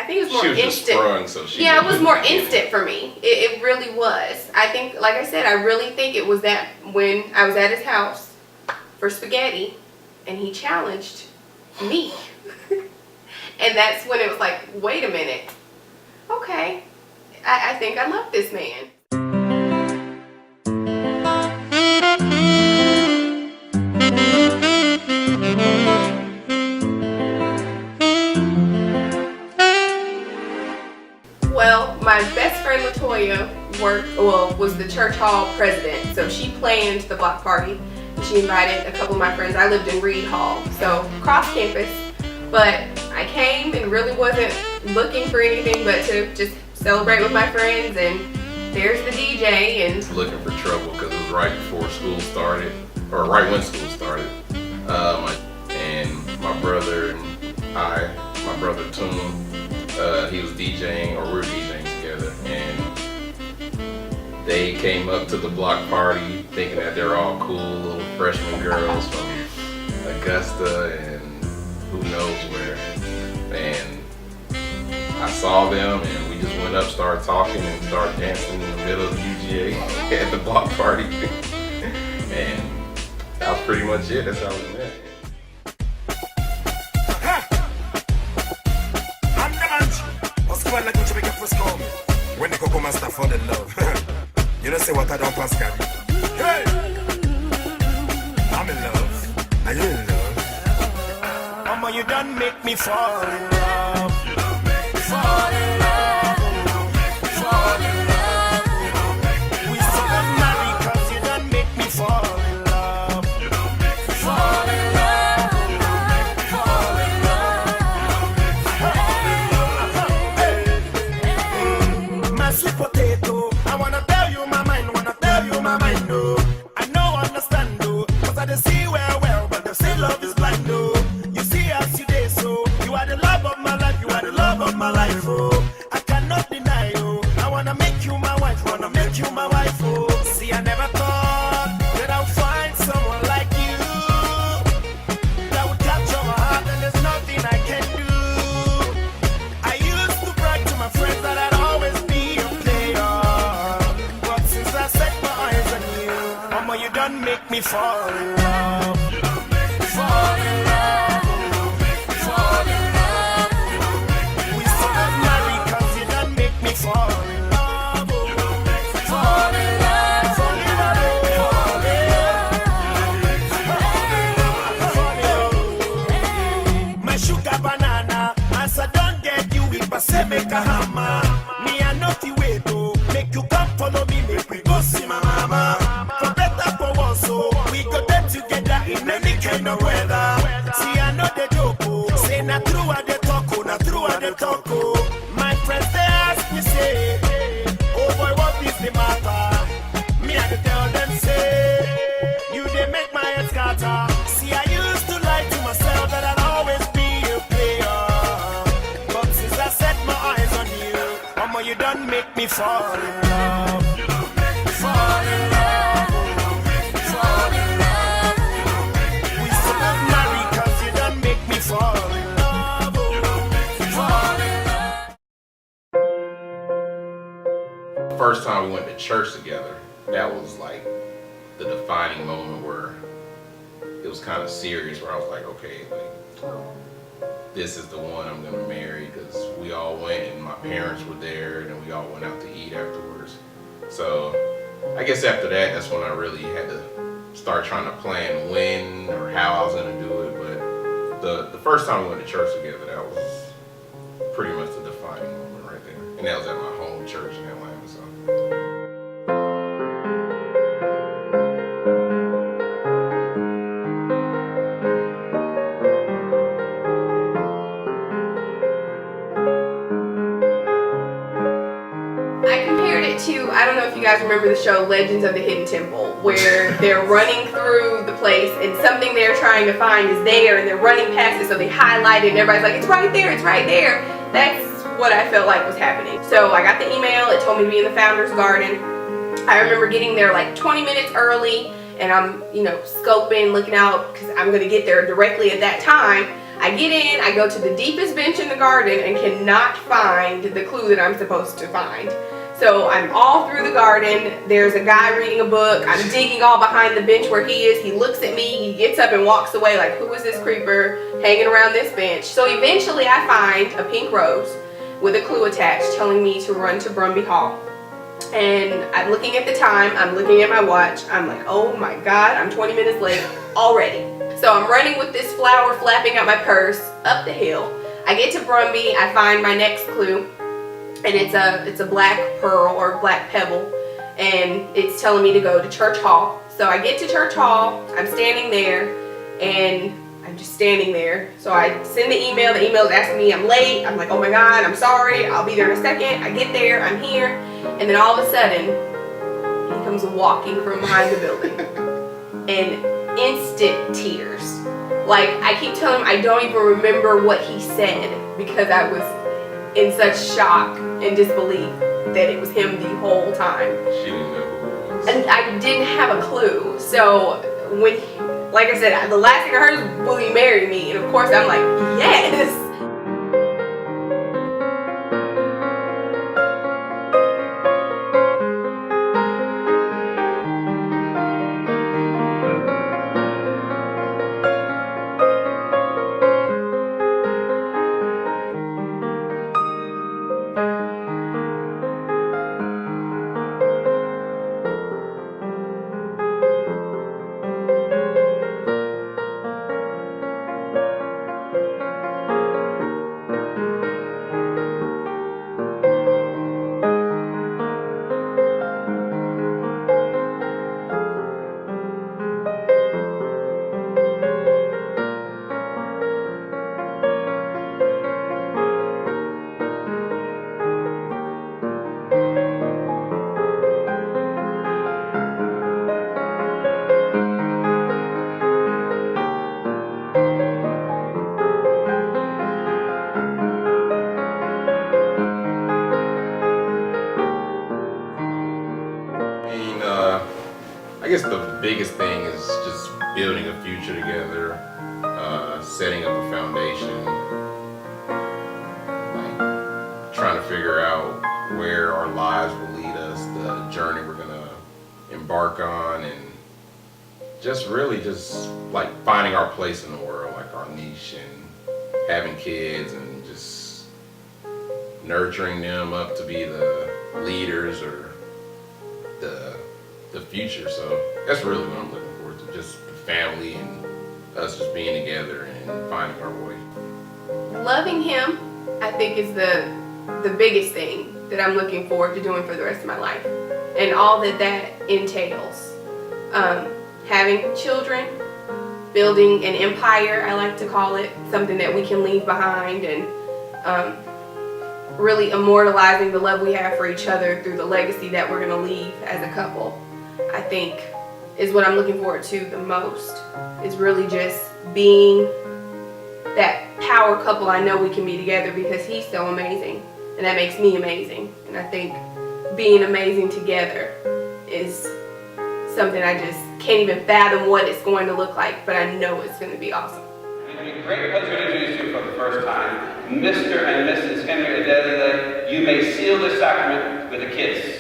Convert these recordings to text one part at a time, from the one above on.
think it was more she was instant. Just sprung, so she yeah, it was more instant for me. It really was. I think, like I said, I really think it was that when I was at his house for spaghetti and he challenged me. And that's when it was like, wait a minute. Okay, I think I love this man. Well, my best friend Latoya was the church hall president, so she planned the block party. She invited a couple of my friends. I lived in Reed Hall, so cross campus, but I came and really wasn't looking for anything but to just celebrate with my friends, and there's the DJ. And looking for trouble because it was right before school started, or right when school started. And my brother and my brother Toon, he was DJing, or we were DJing together, and they came up to the block party thinking that they're all cool little freshman girls from Augusta and who knows where. And I saw them and we just went up, started talking, and started dancing in the middle of the UGA at the block party. And that was pretty much it. That's how we met. When the Coco Master fall in love, you don't say what I don't pass, Gabby. Hey! I'm in love. Are you in love? Mama, you done make me fall in love. You done make me fall in love. Fall in love. We still got married 'cause you done make me fall in love. You done make me fall in love. You done make me fall in love. My sweet potato, I wanna tell you my mind, no. I know, understand, though, 'cause I don't see well, but they say love is blind, though. You see as you did, so you are the love of my life, oh. I cannot deny, oh. I wanna make you my wife, oh. See, I never thought that I'll find someone like you that would capture my heart, and there's nothing I can do. I used to brag to my friends that I'd always be a player, but since I set my eyes on you, mama, you done make me fall in love. You done make me fall in love. You done make me fall in love. You done make me we still got married 'cause you done make me fall in love. You done make me fall in love. Fall in love. My sugar banana, as I don't get you, if I say make a hammer, me I not the way to make you come follow me, make we go see my mama. For better for worse, so we go there together in any kind of weather. See, I know the joke, oh. Say na true at the talk, na true at the talk, oh. My friends they ask me say, oh boy, what is the matter? Me I tell them say, you they make my head scatter. See, I used to lie to myself that I'd always be a player, but since I set my eyes on you, mama, you done make me fall in love. You done make me fall in love. You done make me fall in love. You done make me we still got married 'cause you done make me fall in love. You done make me fall in love. First time we went to church together, that was like the defining moment where it was kind of serious, where I was like, okay, like this is the one I'm gonna marry, because we all went and my parents were there and then we all went out to eat afterwards. So I guess after that, that's when I really had to start trying to plan when or how I was gonna do it. But the first time we went to church together, that was pretty much the defining moment right there. And that was at my home church in Atlanta. So. I compared it to, I don't know if you guys remember the show Legends of the Hidden Temple, where they're running through the place and something they're trying to find is there and they're running past it, so they highlight it and everybody's like, it's right there, it's right there. That's what I felt like was happening. So I got the email, it told me to be in the Founder's Garden. I remember getting there like 20 minutes early, and I'm, scoping, looking out, because I'm going to get there directly at that time. I get in, I go to the deepest bench in the garden and cannot find the clue that I'm supposed to find. So I'm all through the garden. There's a guy reading a book. I'm digging all behind the bench where he is. He looks at me. He gets up and walks away like, who is this creeper hanging around this bench? So eventually I find a pink rose with a clue attached telling me to run to Brumby Hall. And I'm looking at the time. I'm looking at my watch. I'm like, oh my God, I'm 20 minutes late already. So I'm running with this flower flapping out my purse up the hill. I get to Brumby. I find my next clue. And it's a black pearl or black pebble, and it's telling me to go to Church Hall. So I get to Church Hall, I'm standing there, and I'm just standing there. So I send the email is asking me I'm late. I'm like, oh my God, I'm sorry, I'll be there in a second. I get there, I'm here, and then all of a sudden, he comes walking from behind the building, and instant tears. Like, I keep telling him I don't even remember what he said because I was in such shock and disbelief that it was him the whole time. She didn't know who it was. And I didn't have a clue. So when, like I said, the last thing I heard was, will you marry me? And of course I'm like, yes. I guess the biggest thing is just building a future together, setting up a foundation, like trying to figure out where our lives will lead us, the journey we're gonna embark on, and just really just like finding our place in the world, like our niche, and having kids and just nurturing them up to be the leaders or the future. So that's really what I'm looking forward to, just the family and us just being together and finding our way. Loving him, I think, is the biggest thing that I'm looking forward to doing for the rest of my life, and all that entails. Having children, building an empire, I like to call it, something that we can leave behind, and really immortalizing the love we have for each other through the legacy that we're going to leave as a couple, I think is what I'm looking forward to the most. Is really just being that power couple I know we can be together, because he's so amazing and that makes me amazing. And I think being amazing together is something I just can't even fathom what it's going to look like, but I know it's going to be awesome. It's a great pleasure to introduce you for the first time, Mr. and Mrs. Henry Adeleye. You may seal this sacrament with a kiss.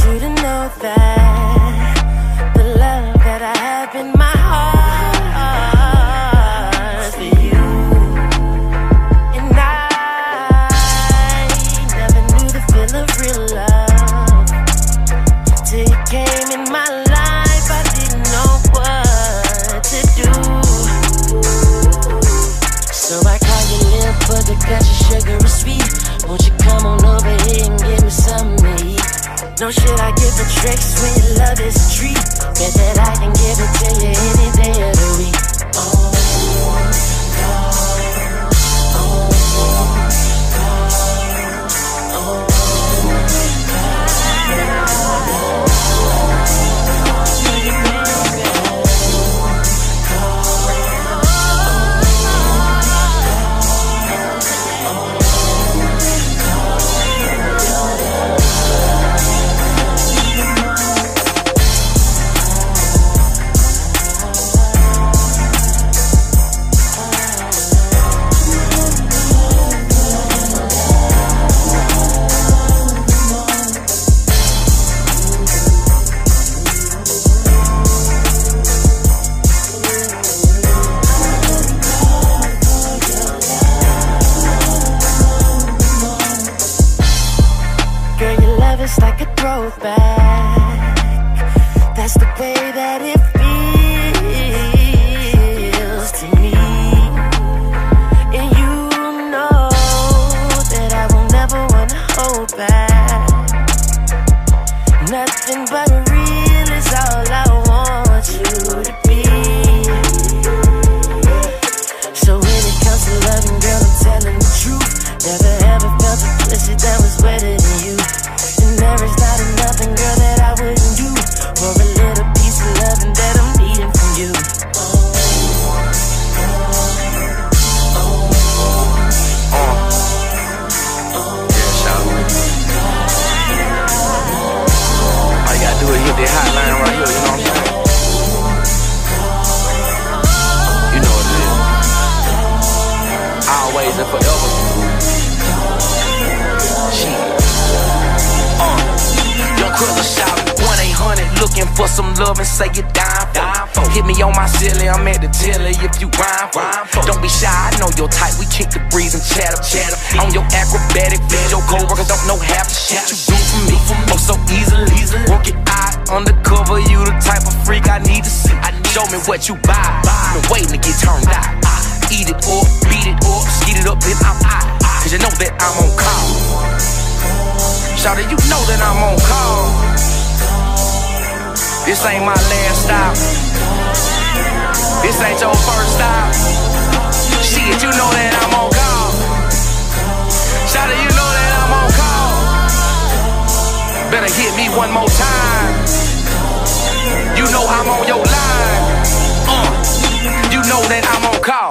You to know that the love that I have in my heart is for you, and I never knew the feel of real love till you came in my life. I didn't know what to do, so I call you little buttercup, your sugar is sweet. Won't you come on over here and give me some? So should I give a tricks when your love is a treat? Bet that I can give it to you any day of the week. It's like a throwback. That's the way that it feels to me. And you know that I will never wanna hold back. Nothing but real is all I want you to be. So when it comes to loving, girl, I'm telling the truth. Never ever felt a pussy that was wetter than you. There is not nothing, girl, that I wouldn't do for a little piece of loving that I'm needing from you. Yeah, shout out. All you gotta do is hit that hotline right here, you know what I'm saying? You know what it is. Always and forever. Shit. Young shout 1-800 looking for some love and say you dying for. Hit me on my silly, I'm at the telly if you rhyme for. Don't be shy, I know your type. We kick the breeze and chatter. On your acrobatic feet, your co-workers don't know half the shit you do for me. Oh, so easily. Work it out undercover, you the type of freak I need to see. Show me what you buy. Been waiting to get turned out. Eat it up, beat it up, skeet it up, then I'm out. Cause you know that I'm on call. Shawty, you know that I'm on call. This ain't my last stop. This ain't your first stop. Shit, you know that I'm on call. Shawty, you know that I'm on call. Better hit me one more time. You know I'm on your line. You know that I'm on call.